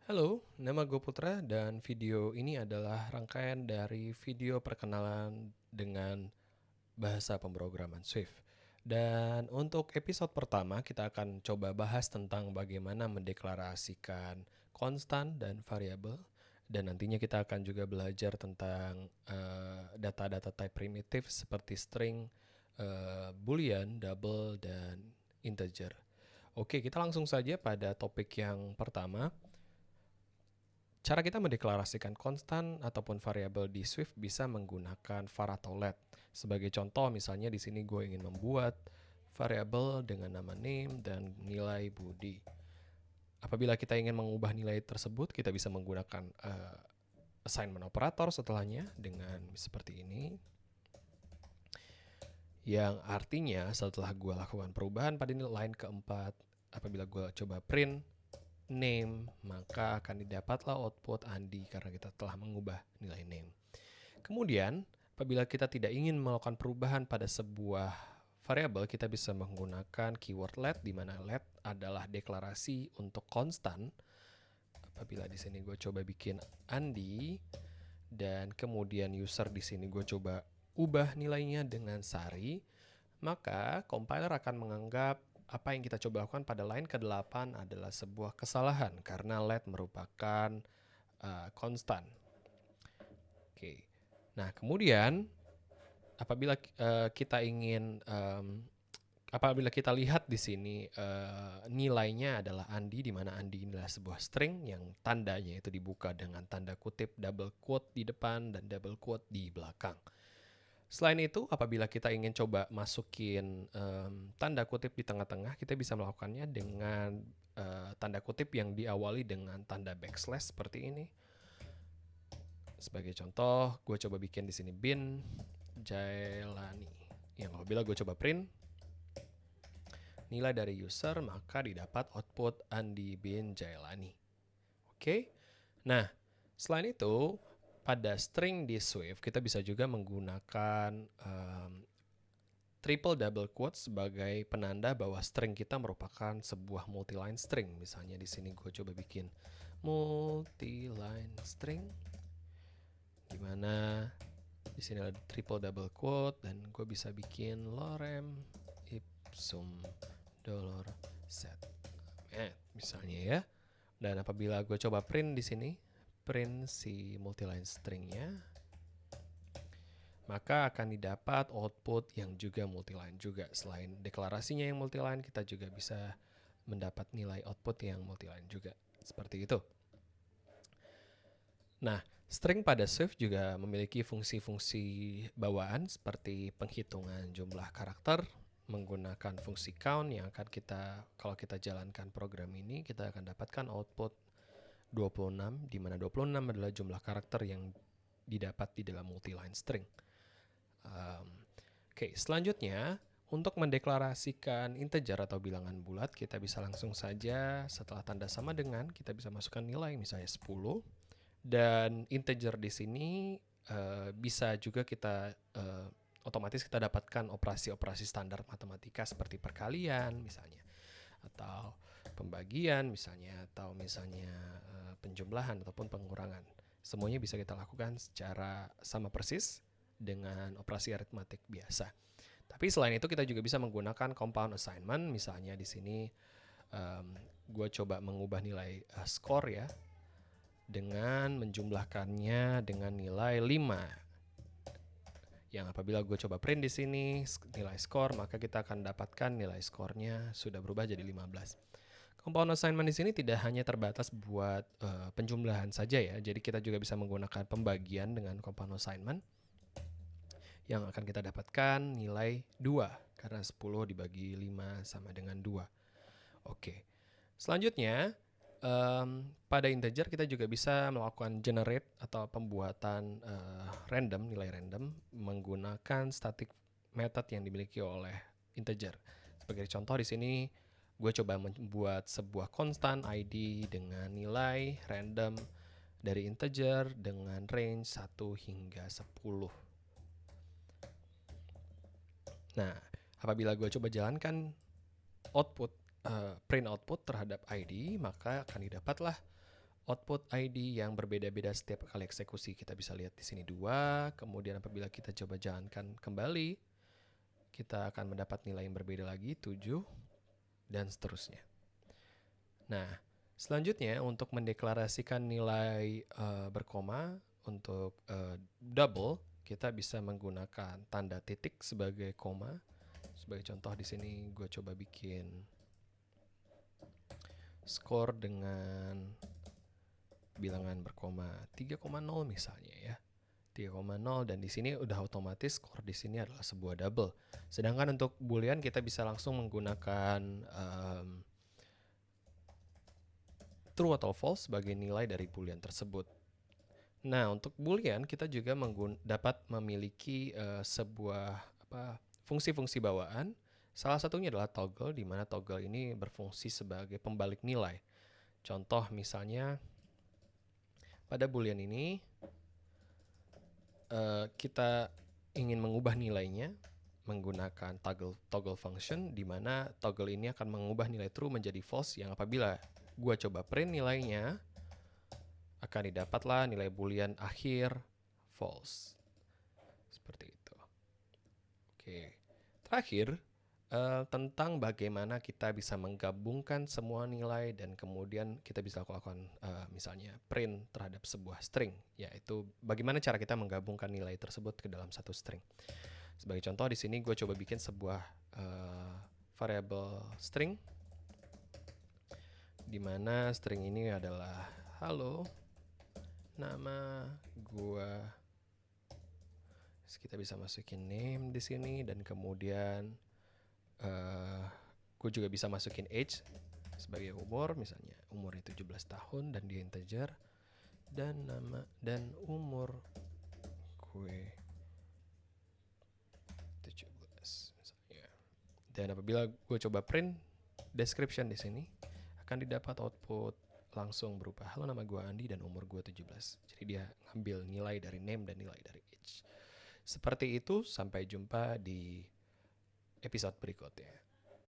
Halo, nama gue Putra dan video ini adalah rangkaian dari video perkenalan dengan bahasa pemrograman Swift. Dan untuk episode pertama kita akan coba bahas tentang bagaimana mendeklarasikan konstan dan variabel. Dan nantinya kita akan juga belajar tentang data-data type primitif seperti string, boolean, double, dan integer. Oke, kita langsung saja pada topik yang pertama. Cara kita mendeklarasikan konstan ataupun variabel di Swift bisa menggunakan var atau let. Sebagai contoh, misalnya di sini gue ingin membuat variabel dengan nama name dan nilai Budi. Apabila kita ingin mengubah nilai tersebut, kita bisa menggunakan assignment operator setelahnya dengan seperti ini. Yang artinya setelah gue lakukan perubahan pada line keempat, apabila gue coba print name, maka akan didapatlah output Andi karena kita telah mengubah nilai name. Kemudian, apabila kita tidak ingin melakukan perubahan pada sebuah variabel, kita bisa menggunakan keyword let, di mana let adalah deklarasi untuk konstan. Apabila di sini gue coba bikin Andi, dan kemudian user di sini gue coba ubah nilainya dengan Sari, maka compiler akan menganggap apa yang kita coba lakukan pada line ke-8 adalah sebuah kesalahan karena let merupakan konstan. Oke. Nah, kemudian apabila apabila kita lihat di sini nilainya adalah Andi, di mana Andi adalah sebuah string yang tandanya itu dibuka dengan tanda kutip double quote di depan dan double quote di belakang. Selain itu, apabila kita ingin coba masukin tanda kutip di tengah-tengah, kita bisa melakukannya dengan tanda kutip yang diawali dengan tanda backslash seperti ini. Sebagai contoh, gue coba bikin di sini bin Jailani. Yang apabila gue coba print nilai dari user, maka didapat output Andi bin Jailani. Oke. Nah, selain itu, pada string di Swift kita bisa juga menggunakan triple double quote sebagai penanda bahwa string kita merupakan sebuah multiline string. Misalnya di sini gue coba bikin multiline string, di mana di sini ada triple double quote dan gue bisa bikin lorem ipsum dolor set misalnya ya. Dan apabila gue coba print di sini, print si multiline stringnya, maka akan didapat output yang juga multiline juga. Selain deklarasinya yang multiline, kita juga bisa mendapat nilai output yang multiline juga. Seperti itu. Nah, string pada Swift juga memiliki fungsi-fungsi bawaan seperti penghitungan jumlah karakter menggunakan fungsi count yang akan kalau kita jalankan program ini, kita akan dapatkan output 26, di mana 26 adalah jumlah karakter yang didapat di dalam multiline string. Oke, selanjutnya untuk mendeklarasikan integer atau bilangan bulat, kita bisa langsung saja setelah tanda sama dengan, kita bisa masukkan nilai misalnya 10. Dan integer di sini bisa juga kita otomatis kita dapatkan operasi-operasi standar matematika seperti perkalian misalnya, atau pembagian misalnya, atau misalnya penjumlahan ataupun pengurangan. Semuanya bisa kita lakukan secara sama persis dengan operasi aritmatik biasa. Tapi selain itu kita juga bisa menggunakan compound assignment. Misalnya di sini gue coba mengubah nilai score ya, dengan menjumlahkannya dengan nilai 5. Yang apabila gue coba print di sini nilai skor, maka kita akan dapatkan nilai skornya sudah berubah jadi 15. Compound assignment di sini tidak hanya terbatas buat penjumlahan saja ya. Jadi kita juga bisa menggunakan pembagian dengan compound assignment yang akan kita dapatkan nilai 2 karena 10 dibagi 5 sama dengan 2. Oke. Selanjutnya, pada integer kita juga bisa melakukan generate atau pembuatan random, nilai random menggunakan static method yang dimiliki oleh integer. Sebagai contoh di sini gue coba membuat sebuah konstan ID dengan nilai random dari integer dengan range 1 hingga 10. Nah, apabila gue coba jalankan print output terhadap ID, maka akan didapatlah output ID yang berbeda-beda setiap kali eksekusi. Kita bisa lihat di sini 2, kemudian apabila kita coba jalankan kembali, kita akan mendapat nilai yang berbeda lagi, 7, dan seterusnya. Nah, selanjutnya untuk mendeklarasikan nilai berkoma, untuk double, kita bisa menggunakan tanda titik sebagai koma. Sebagai contoh di sini gue coba bikin skor dengan bilangan berkoma 3,0 misalnya ya. 3,0 dan di sini udah otomatis skor di sini adalah sebuah double. Sedangkan untuk boolean kita bisa langsung menggunakan true atau false sebagai nilai dari boolean tersebut. Nah, untuk boolean kita juga dapat memiliki sebuah fungsi-fungsi bawaan. Salah satunya adalah toggle, di mana toggle ini berfungsi sebagai pembalik nilai. Contoh misalnya pada boolean ini kita ingin mengubah nilainya menggunakan toggle function, di mana toggle ini akan mengubah nilai true menjadi false, yang apabila gua coba print nilainya akan didapatlah nilai boolean akhir false. Seperti itu. Oke. Terakhir, tentang bagaimana kita bisa menggabungkan semua nilai dan kemudian kita bisa lakukan misalnya print terhadap sebuah string, yaitu bagaimana cara kita menggabungkan nilai tersebut ke dalam satu string. Sebagai contoh di sini gue coba bikin sebuah variable string, di mana string ini adalah halo, nama gue. Kita bisa masukin name di sini dan kemudian gue juga bisa masukin age sebagai umur, misalnya umurnya 17 tahun dan dia integer, dan nama dan umur gue 17 misalnya. Dan apabila gue coba print description di sini, akan didapat output langsung berupa halo, nama gue Andi dan umur gue 17. Jadi dia ngambil nilai dari name dan nilai dari age. Seperti itu, sampai jumpa di episode berikutnya.